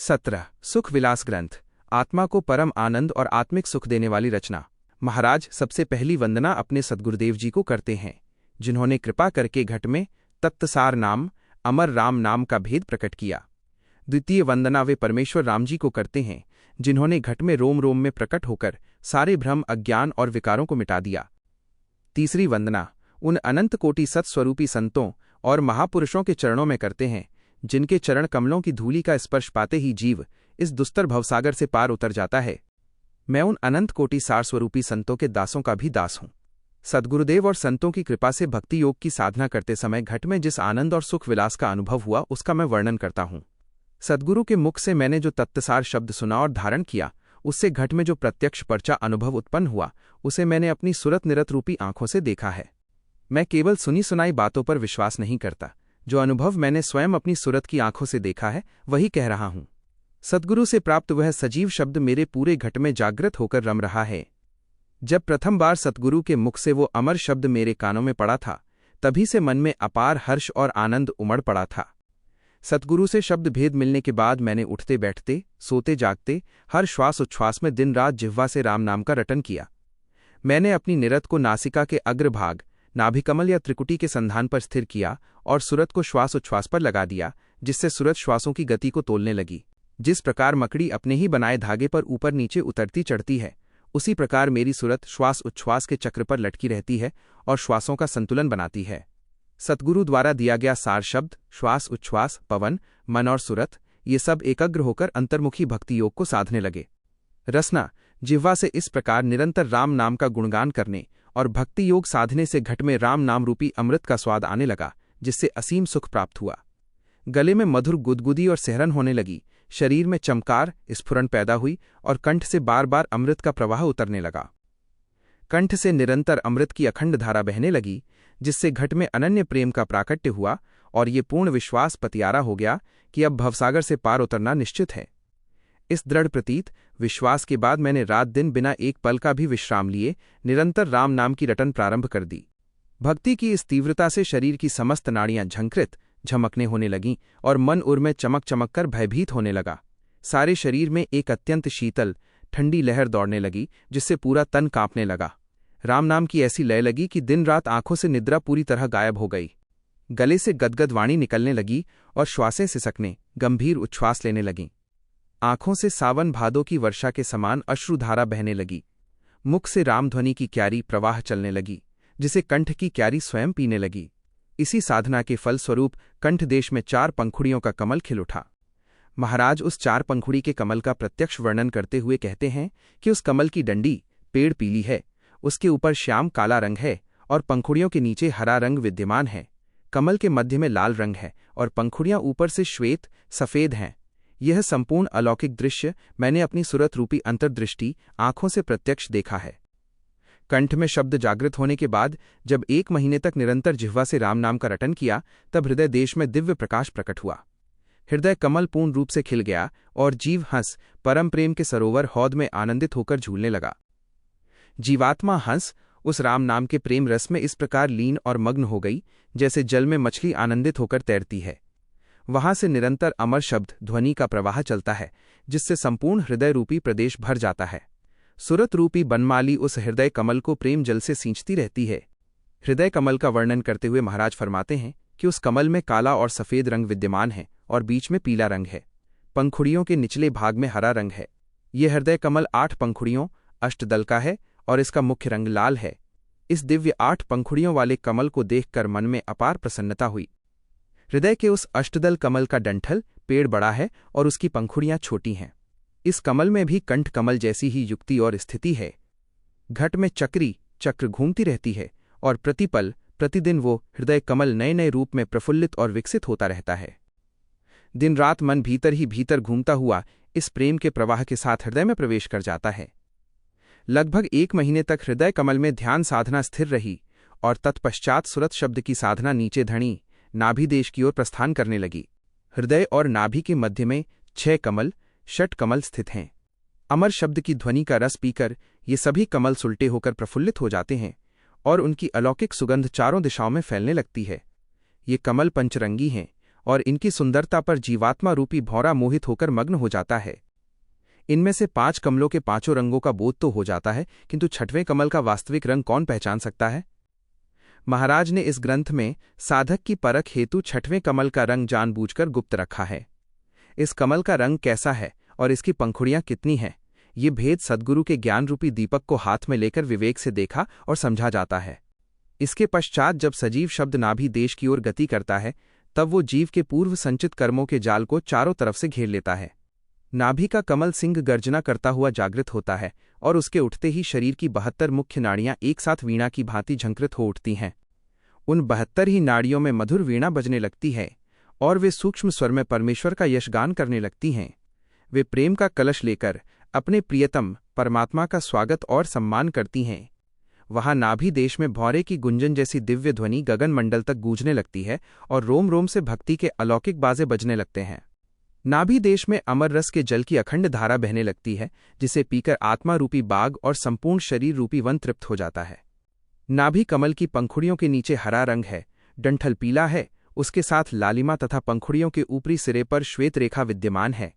17 सुख विलास ग्रंथ, आत्मा को परम आनंद और आत्मिक सुख देने वाली रचना। महाराज सबसे पहली वंदना अपने सद्गुरुदेव जी को करते हैं, जिन्होंने कृपा करके घट में तत्तसार नाम, अमर राम नाम का भेद प्रकट किया। द्वितीय वंदना वे परमेश्वर राम जी को करते हैं, जिन्होंने घट में रोम रोम में प्रकट होकर सारे भ्रम, अज्ञान और विकारों को मिटा दिया। तीसरी वंदना उन अनंत कोटि सत्स्वरूपी संतों और महापुरुषों के चरणों में करते हैं, जिनके चरण कमलों की धूलि का स्पर्श पाते ही जीव इस दुस्तर भवसागर से पार उतर जाता है। मैं उन अनंत कोटि सार स्वरूपी संतों के दासों का भी दास हूँ। सद्गुरुदेव और संतों की कृपा से भक्ति योग की साधना करते समय घट में जिस आनंद और सुख विलास का अनुभव हुआ, उसका मैं वर्णन करता हूँ। सद्गुरु के मुख से मैंने जो तत्तसार शब्द सुना और धारण किया, उससे घट में जो प्रत्यक्ष पर्चा अनुभव उत्पन्न हुआ, उसे मैंने अपनी सुरत निरत रूपी आंखों से देखा है। मैं केवल सुनी सुनाई बातों पर विश्वास नहीं करता, जो अनुभव मैंने स्वयं अपनी सुरत की आंखों से देखा है, वही कह रहा हूँ। सद्गुरु से प्राप्त वह सजीव शब्द मेरे पूरे घट में जागृत होकर रम रहा है। जब प्रथम बार सद्गुरु के मुख से वो अमर शब्द मेरे कानों में पड़ा था, तभी से मन में अपार हर्ष और आनंद उमड़ पड़ा था। सद्गुरु से शब्द भेद मिलने के बाद मैंने उठते बैठते, सोते जागते, हर श्वास उच्छ्वास में दिन रात जिह्वा से राम नाम का रटन किया। मैंने अपनी निरत को नासिका के अग्रभाग, नाभिकमल या त्रिकुटी के संधान पर स्थिर किया और सुरत को श्वास उच्छ्वास पर लगा दिया, जिससे सुरत श्वासों की गति को तोलने लगी। जिस प्रकार मकड़ी अपने ही बनाए धागे पर ऊपर नीचे उतरती चढ़ती है, उसी प्रकार मेरी सुरत श्वास उच्छ्वास के चक्र पर लटकी रहती है और श्वासों का संतुलन बनाती है। सद्गुरु द्वारा दिया गया सार शब्द, श्वास उच्छ्वास, पवन, मन और सुरत, ये सब एकाग्र होकर अंतर्मुखी भक्ति योग को साधने लगे। रसना जिह्वा से इस प्रकार निरंतर राम नाम का गुणगान करने और भक्ति योग साधने से घट में राम नाम रूपी अमृत का स्वाद आने लगा, जिससे असीम सुख प्राप्त हुआ। गले में मधुर गुदगुदी और सहरन होने लगी, शरीर में चमकार स्फुरन पैदा हुई और कंठ से बार बार अमृत का प्रवाह उतरने लगा। कंठ से निरंतर अमृत की अखंड धारा बहने लगी, जिससे घट में अनन्य प्रेम का प्राकट्य हुआ और ये पूर्ण विश्वास पतियारा हो गया कि अब भवसागर से पार उतरना निश्चित है। इस दृढ़ प्रतीत विश्वास के बाद मैंने रात दिन बिना एक पल का भी विश्राम लिए निरंतर राम नाम की रटन प्रारंभ कर दी। भक्ति की इस तीव्रता से शरीर की समस्त नाड़ियां झंकृत झमकने होने लगीं और मन उर में चमक चमक कर भयभीत होने लगा। सारे शरीर में एक अत्यंत शीतल ठंडी लहर दौड़ने लगी, जिससे पूरा तन कांपने लगा। राम नाम की ऐसी लय लगी कि दिन रात आंखों से निद्रा पूरी तरह गायब हो गई। गले से गदगद वाणी निकलने लगी और श्वासें सिसकने, गंभीर उच्छ्वास लेने लगीं। आंखों से सावन भादों की वर्षा के समान अश्रुधारा बहने लगी। मुख से रामध्वनि की क्यारी प्रवाह चलने लगी, जिसे कंठ की क्यारी स्वयं पीने लगी। इसी साधना के फल स्वरूप कंठ देश में 4 पंखुड़ियों का कमल खिल उठा। महाराज उस 4 पंखुड़ी के कमल का प्रत्यक्ष वर्णन करते हुए कहते हैं कि उस कमल की डंडी पेड़ पीली है, उसके ऊपर श्याम काला रंग है और पंखुड़ियों के नीचे हरा रंग विद्यमान है। कमल के मध्य में लाल रंग है और पंखुड़ियां ऊपर से श्वेत सफेद हैं। यह संपूर्ण अलौकिक दृश्य मैंने अपनी सुरत रूपी अंतर्दृष्टि आंखों से प्रत्यक्ष देखा है। कंठ में शब्द जागृत होने के बाद जब 1 महीने तक निरंतर जिह्वा से राम नाम का रटन किया, तब हृदय देश में दिव्य प्रकाश प्रकट हुआ। हृदय कमल पूर्ण रूप से खिल गया और जीव हंस परम प्रेम के सरोवर हौद में आनंदित होकर झूलने लगा। जीवात्मा हंस उस राम नाम के प्रेम रस में इस प्रकार लीन और मग्न हो गई, जैसे जल में मछली आनंदित होकर तैरती है। वहां से निरंतर अमर शब्द ध्वनि का प्रवाह चलता है, जिससे संपूर्ण हृदय रूपी प्रदेश भर जाता है। सुरत रूपी बनमाली उस हृदय कमल को प्रेम जल से सींचती रहती है। हृदय कमल का वर्णन करते हुए महाराज फरमाते हैं कि उस कमल में काला और सफेद रंग विद्यमान है और बीच में पीला रंग है। पंखुड़ियों के निचले भाग में हरा रंग है। यह हृदय कमल 8 पंखुड़ियों अष्टदल का है और इसका मुख्य रंग लाल है। इस दिव्य 8 पंखुड़ियों वाले कमल को देखकर मन में अपार प्रसन्नता हुई। हृदय के उस अष्टदल कमल का डंठल पेड़ बड़ा है और उसकी पंखुड़ियां छोटी हैं। इस कमल में भी कंठ कमल जैसी ही युक्ति और स्थिति है। घट में चक्र घूमती रहती है और प्रतिपल प्रतिदिन वो हृदय कमल नए नए रूप में प्रफुल्लित और विकसित होता रहता है। दिन रात मन भीतर ही भीतर घूमता हुआ इस प्रेम के प्रवाह के साथ हृदय में प्रवेश कर जाता है। लगभग 1 महीने तक हृदय कमल में ध्यान साधना स्थिर रही और तत्पश्चात सुरत शब्द की साधना नीचे धणी नाभि देश की ओर प्रस्थान करने लगी। हृदय और नाभि के मध्य में 6 कमल षट कमल स्थित हैं। अमर शब्द की ध्वनि का रस पीकर ये सभी कमल सुलटे होकर प्रफुल्लित हो जाते हैं और उनकी अलौकिक सुगंध चारों दिशाओं में फैलने लगती है। ये कमल पंचरंगी हैं और इनकी सुंदरता पर जीवात्मा रूपी भौरा मोहित होकर मग्न हो जाता है। इनमें से 5 कमलों के 5 रंगों का बोध तो हो जाता है, किंतु छठवें कमल का वास्तविक रंग कौन पहचान सकता है? महाराज ने इस ग्रंथ में साधक की परख हेतु छठवें कमल का रंग जानबूझकर गुप्त रखा है। इस कमल का रंग कैसा है और इसकी पंखुड़ियां कितनी हैं, ये भेद सद्गुरु के ज्ञान रूपी दीपक को हाथ में लेकर विवेक से देखा और समझा जाता है। इसके पश्चात जब सजीव शब्द नाभि देश की ओर गति करता है, तब वो जीव के पूर्व संचित कर्मों के जाल को चारों तरफ से घेर लेता है। नाभि का कमल सिंह गर्जना करता हुआ जागृत होता है और उसके उठते ही शरीर की 72 मुख्य नाड़ियां एक साथ वीणा की भांति झंकृत हो उठती हैं। उन 72 ही नाड़ियों में मधुर वीणा बजने लगती है और वे सूक्ष्म स्वर में परमेश्वर का यशगान करने लगती हैं। वे प्रेम का कलश लेकर अपने प्रियतम परमात्मा का स्वागत और सम्मान करती हैं। वहां नाभि देश में भौरे की गुंजन जैसी दिव्य ध्वनि गगन मंडल तक गूंजने लगती है और रोम रोम से भक्ति के अलौकिक बाजे बजने लगते हैं। नाभि देश में अमर रस के जल की अखंड धारा बहने लगती है, जिसे पीकर आत्मा रूपी बाघ और संपूर्ण शरीर रूपी वन तृप्त हो जाता है। नाभि कमल की पंखुड़ियों के नीचे हरा रंग है, डंठल पीला है, उसके साथ लालिमा तथा पंखुड़ियों के ऊपरी सिरे पर श्वेत रेखा विद्यमान है।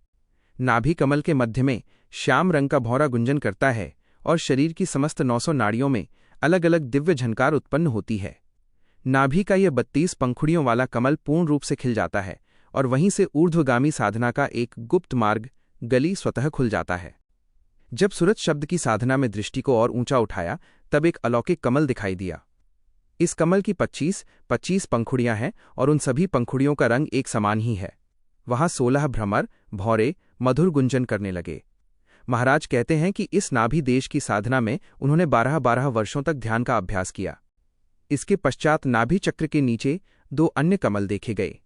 नाभि कमल के मध्य में श्याम रंग का भौरा गुंजन करता है और शरीर की समस्त 900 नाड़ियों में अलग अलग दिव्य झनकार उत्पन्न होती है। नाभि का यह 32 पंखुड़ियों वाला कमल पूर्ण रूप से खिल जाता है और वहीं से ऊर्ध्वगामी साधना का एक गुप्त मार्ग गली स्वतः खुल जाता है। जब सुरत शब्द की साधना में दृष्टि को और ऊंचा उठाया, तब एक अलौकिक कमल दिखाई दिया। इस कमल की 25 पंखुड़ियां हैं और उन सभी पंखुड़ियों का रंग एक समान ही है। वहां 16 भ्रमर भौरे मधुर गुंजन करने लगे। महाराज कहते हैं कि इस नाभि देश की साधना में उन्होंने 12 वर्षों तक ध्यान का अभ्यास किया। इसके पश्चात नाभि चक्र के नीचे 2 अन्य कमल देखे गए।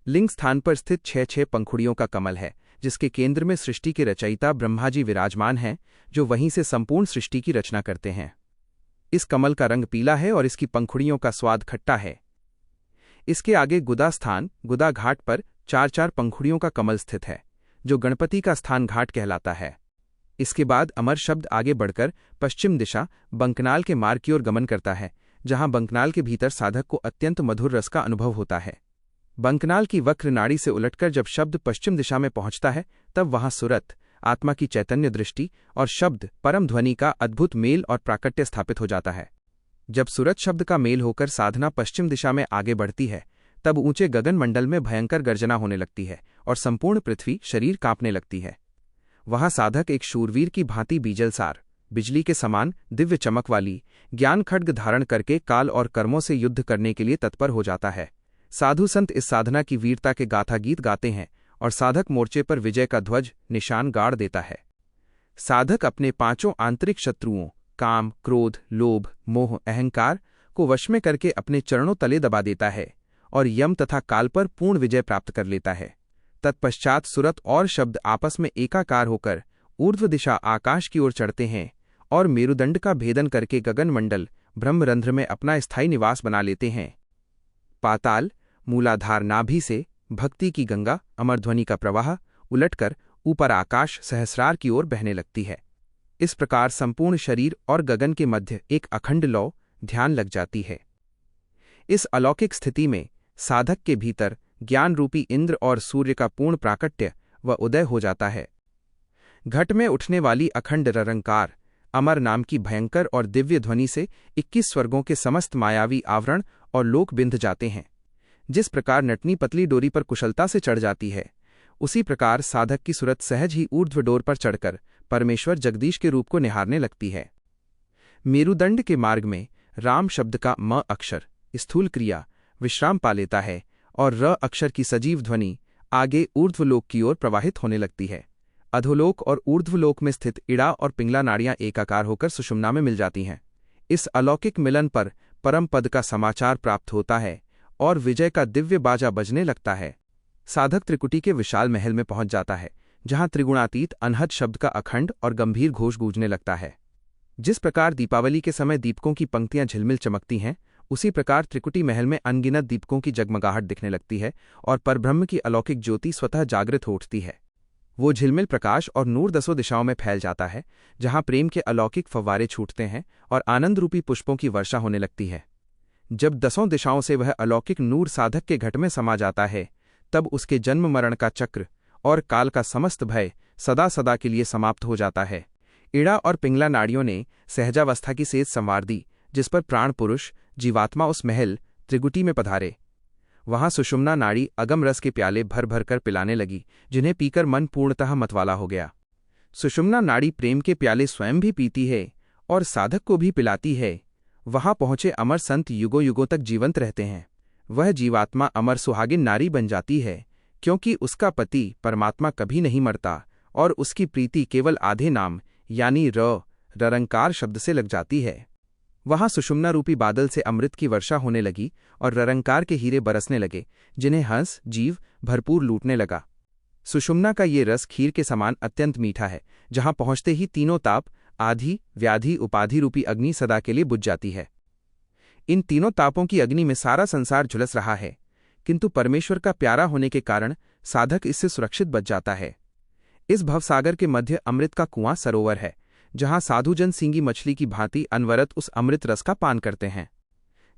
लिंग स्थान पर स्थित 6 पंखुड़ियों का कमल है, जिसके केंद्र में सृष्टि के रचयिता ब्रह्मा जी विराजमान हैं, जो वहीं से संपूर्ण सृष्टि की रचना करते हैं। इस कमल का रंग पीला है और इसकी पंखुड़ियों का स्वाद खट्टा है। इसके आगे गुदा स्थान गुदा घाट पर 4 पंखुड़ियों का कमल स्थित है, जो गणपति का स्थान घाट कहलाता है। इसके बाद अमर शब्द आगे बढ़कर पश्चिम दिशा बंकनाल के मार्ग की ओर गमन करता है, जहां बंकनाल के भीतर साधक को अत्यंत मधुर रस का अनुभव होता है। बंकनाल की वक्र नाड़ी से उलटकर जब शब्द पश्चिम दिशा में पहुंचता है, तब वहां सुरत आत्मा की चैतन्य दृष्टि और शब्द परम ध्वनि का अद्भुत मेल और प्राकट्य स्थापित हो जाता है। जब सुरत शब्द का मेल होकर साधना पश्चिम दिशा में आगे बढ़ती है, तब ऊंचे गगन मंडल में भयंकर गर्जना होने लगती है और संपूर्ण पृथ्वी शरीर कांपने लगती है। वहां साधक एक शूरवीर की भांति बीजलसार बिजली के समान दिव्य चमक वाली ज्ञान खड्ग धारण करके काल और कर्मों से युद्ध करने के लिए तत्पर हो जाता है। साधु संत इस साधना की वीरता के गाथा गीत गाते हैं और साधक मोर्चे पर विजय का ध्वज निशान गाड़ देता है। साधक अपने 5 आंतरिक शत्रुओं काम, क्रोध, लोभ, मोह, अहंकार को वश में करके अपने चरणों तले दबा देता है और यम तथा काल पर पूर्ण विजय प्राप्त कर लेता है। तत्पश्चात सुरत और शब्द आपस में एकाकार होकर ऊर्ध्व दिशा आकाश की ओर चढ़ते हैं और मेरुदंड का भेदन करके गगन मंडल ब्रह्मरंध्र में अपना स्थायी निवास बना लेते हैं। पाताल मूलाधार नाभि से भक्ति की गंगा अमरध्वनि का प्रवाह उलटकर ऊपर आकाश सहस्रार की ओर बहने लगती है। इस प्रकार संपूर्ण शरीर और गगन के मध्य एक अखंड लौ ध्यान लग जाती है। इस अलौकिक स्थिति में साधक के भीतर ज्ञान रूपी इंद्र और सूर्य का पूर्ण प्राकट्य व उदय हो जाता है। घट में उठने वाली अखंड ररंकार अमर नाम की भयंकर और दिव्य ध्वनि से 21 स्वर्गों के समस्त मायावी आवरण और लोक बिंध जाते हैं। जिस प्रकार नटनी पतली डोरी पर कुशलता से चढ़ जाती है, उसी प्रकार साधक की सुरत सहज ही ऊर्ध्व डोर पर चढ़कर परमेश्वर जगदीश के रूप को निहारने लगती है। मेरुदंड के मार्ग में राम शब्द का म अक्षर स्थूल क्रिया विश्राम पा लेता है और र अक्षर की सजीव ध्वनि आगे ऊर्ध्वलोक की ओर प्रवाहित होने लगती है। अधोलोक और ऊर्ध्वलोक में स्थित इड़ा और पिंगला नाड़ियां एकाकार होकर सुषुम्ना में मिल जाती हैं। इस अलौकिक मिलन पर परम पद का समाचार प्राप्त होता है और विजय का दिव्य बाजा बजने लगता है। साधक त्रिकुटी के विशाल महल में पहुंच जाता है, जहां त्रिगुणातीत अनहद शब्द का अखंड और गंभीर घोष गूंजने लगता है। जिस प्रकार दीपावली के समय दीपकों की पंक्तियां झिलमिल चमकती हैं, उसी प्रकार त्रिकुटी महल में अनगिनत दीपकों की जगमगाहट दिखने लगती है और परब्रह्म की अलौकिक ज्योति स्वतः जागृत हो उठती है। वो झिलमिल प्रकाश और नूर 10 दिशाओं में फैल जाता है, जहां प्रेम के अलौकिक फव्वारे छूटते हैं और आनंद रूपी पुष्पों की वर्षा होने लगती है। जब 10 दिशाओं से वह अलौकिक नूर साधक के घट में समा जाता है, तब उसके जन्म मरण का चक्र और काल का समस्त भय सदा सदा के लिए समाप्त हो जाता है। इड़ा और पिंगला नाड़ियों ने सहजावस्था की सेज संवार दी, जिस पर प्राण पुरुष जीवात्मा उस महल त्रिगुटी में पधारे। वहां सुषुम्ना नाड़ी अगम रस के प्याले भर भर कर पिलाने लगी, जिन्हें पीकर मन पूर्णतः मतवाला हो गया। सुषुम्ना नाड़ी प्रेम के प्याले स्वयं भी पीती है और साधक को भी पिलाती है। वहां पहुंचे अमर संत युगों युगों तक जीवंत रहते हैं। वह जीवात्मा अमर सुहागिन नारी बन जाती है, क्योंकि उसका पति परमात्मा कभी नहीं मरता और उसकी प्रीति केवल आधे नाम यानी ररंकार शब्द से लग जाती है। वहां सुषुम्ना रूपी बादल से अमृत की वर्षा होने लगी और ररंकार के हीरे बरसने लगे, जिन्हें हंस जीव भरपूर लूटने लगा। सुषुम्ना का ये रस खीर के समान अत्यंत मीठा है, जहां पहुंचते ही तीनों ताप आधि व्याधि उपाधि रूपी अग्नि सदा के लिए बुझ जाती है। इन तीनों तापों की अग्नि में सारा संसार झुलस रहा है, किंतु परमेश्वर का प्यारा होने के कारण साधक इससे सुरक्षित बच जाता है। इस भवसागर के मध्य अमृत का कुआं सरोवर है, जहां साधुजन सींगी मछली की भांति अनवरत उस अमृत रस का पान करते हैं।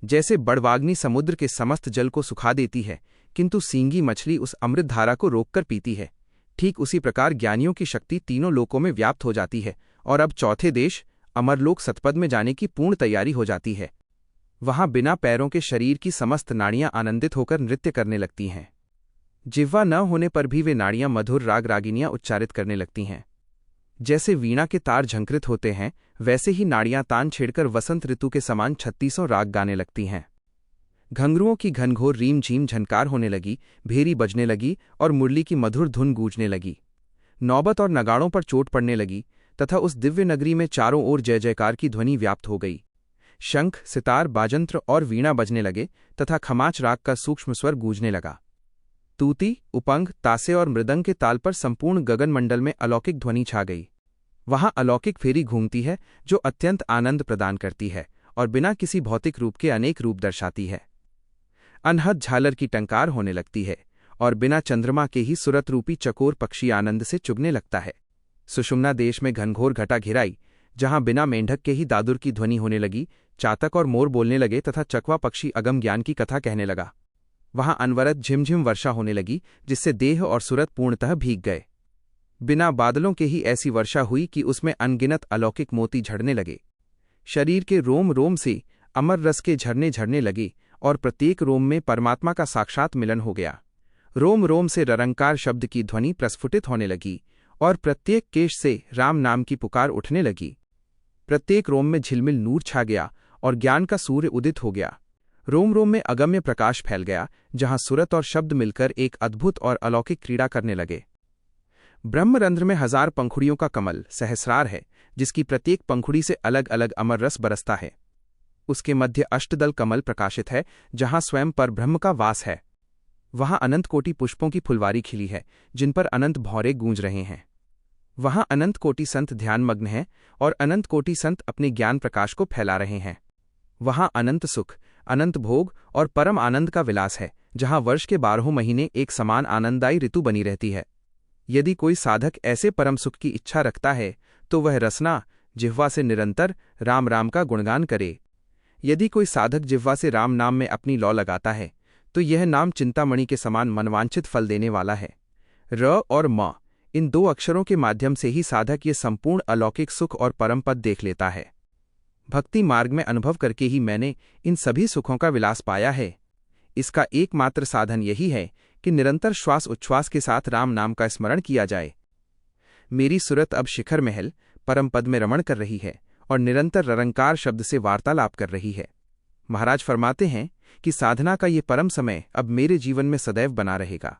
जैसे बड़वाग्नि समुद्र के समस्त जल को सुखा देती है, किंतु सींगी मछली उस अमृत धारा को रोककर पीती है, ठीक उसी प्रकार ज्ञानियों की शक्ति तीनों लोकों में व्याप्त हो जाती है और अब चौथे देश अमरलोक सतपद में जाने की पूर्ण तैयारी हो जाती है। वहां बिना पैरों के शरीर की समस्त नाड़ियां आनंदित होकर नृत्य करने लगती हैं। जिह्वा न होने पर भी वे नाड़ियां मधुर राग रागिनियां उच्चारित करने लगती हैं। जैसे वीणा के तार झंकृत होते हैं, वैसे ही नाड़ियां तान छेड़कर वसंत ऋतु के समान 36 राग गाने लगती हैं। घंघरुओं की घनघोर रीम झीम झनकार होने लगी, भेरी बजने लगी और मुरली की मधुर धुन गूंजने लगी। नौबत और नगाड़ों पर चोट पड़ने लगी तथा उस दिव्य नगरी में चारों ओर जय जयकार की ध्वनि व्याप्त हो गई। शंख, सितार, बाजंत्र और वीणा बजने लगे तथा खमाच राग का सूक्ष्म स्वर गूंजने लगा। तूती, उपंग, तासे और मृदंग के ताल पर संपूर्ण गगन मंडल में अलौकिक ध्वनि छा गई। वहां अलौकिक फेरी घूमती है, जो अत्यंत आनंद प्रदान करती है और बिना किसी भौतिक रूप के अनेक रूप दर्शाती है। अनहद झालर की टंकार होने लगती है और बिना चंद्रमा के ही सुरत रूपी चकोर पक्षी आनंद से चुगने लगता है। सुषुम्ना देश में घनघोर घटा घिराई, जहां बिना मेंढक के ही दादुर की ध्वनि होने लगी, चातक और मोर बोलने लगे तथा चकवा पक्षी अगम ज्ञान की कथा कहने लगा। वहां अनवरत झिमझिम वर्षा होने लगी, जिससे देह और सुरत पूर्णतः भीग गए। बिना बादलों के ही ऐसी वर्षा हुई कि उसमें अनगिनत अलौकिक मोती झड़ने लगे। शरीर के रोम रोम से अमर रस के झरने झरने लगे और प्रत्येक रोम में परमात्मा का साक्षात मिलन हो गया। रोम रोम से ररंकार शब्द की ध्वनि प्रस्फुटित होने लगी और प्रत्येक केश से राम नाम की पुकार उठने लगी। प्रत्येक रोम में झिलमिल नूर छा गया और ज्ञान का सूर्य उदित हो गया। रोम रोम में अगम्य प्रकाश फैल गया, जहां सुरत और शब्द मिलकर एक अद्भुत और अलौकिक क्रीड़ा करने लगे। ब्रह्मरंध्र में 1000 पंखुड़ियों का कमल सहस्रार है, जिसकी प्रत्येक पंखुड़ी से अलग अलग अमर रस बरसता है। उसके मध्य अष्टदल कमल प्रकाशित है, जहां स्वयं पर ब्रह्म का वास है। वहां अनंत कोटि पुष्पों की फुलवारी खिली है, जिन पर अनंत भौरे गूंज रहे हैं। वहां अनंत कोटि संत ध्यानमग्न हैं और अनंत कोटि संत अपने ज्ञान प्रकाश को फैला रहे हैं। वहां अनंत सुख, अनंत भोग और परम आनंद का विलास है, जहां वर्ष के 12 महीने एक समान आनंददायी ऋतु बनी रहती है। यदि कोई साधक ऐसे परम सुख की इच्छा रखता है, तो वह रसना जिह्वा से निरंतर राम राम का गुणगान करे। यदि कोई साधक जिह्वा से राम नाम में अपनी लौ लगाता है, तो यह नाम चिंतामणि के समान मनवांछित फल देने वाला है। र और म, इन 2 अक्षरों के माध्यम से ही साधक ये संपूर्ण अलौकिक सुख और परम पद देख लेता है। भक्ति मार्ग में अनुभव करके ही मैंने इन सभी सुखों का विलास पाया है। इसका एकमात्र साधन यही है कि निरंतर श्वास उच्छ्वास के साथ राम नाम का स्मरण किया जाए। मेरी सुरत अब शिखर महल परम पद में रमण कर रही है और निरंतर ररंकार शब्द से वार्तालाप कर रही है। महाराज फरमाते हैं कि साधना का ये परम समय अब मेरे जीवन में सदैव बना रहेगा।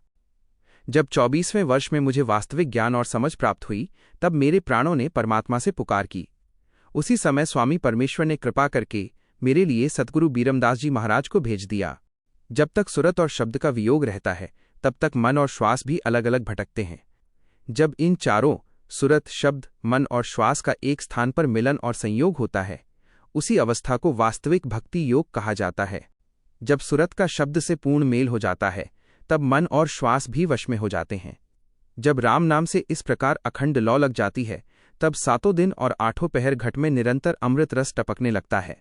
जब 24वें वर्ष में मुझे वास्तविक ज्ञान और समझ प्राप्त हुई, तब मेरे प्राणों ने परमात्मा से पुकार की। उसी समय स्वामी परमेश्वर ने कृपा करके मेरे लिए सद्गुरु बीरमदास जी महाराज को भेज दिया। जब तक सुरत और शब्द का वियोग रहता है, तब तक मन और श्वास भी अलग अलग भटकते हैं। जब इन चारों सुरत, शब्द, मन और श्वास का एक स्थान पर मिलन और संयोग होता है, उसी अवस्था को वास्तविक भक्ति योग कहा जाता है। जब सुरत का शब्द से पूर्ण मेल हो जाता है, तब मन और श्वास भी वश में हो जाते हैं। जब राम नाम से इस प्रकार अखंड लौ लग जाती है, तब 7 दिन और 8 पहर घट में निरंतर अमृत रस टपकने लगता है।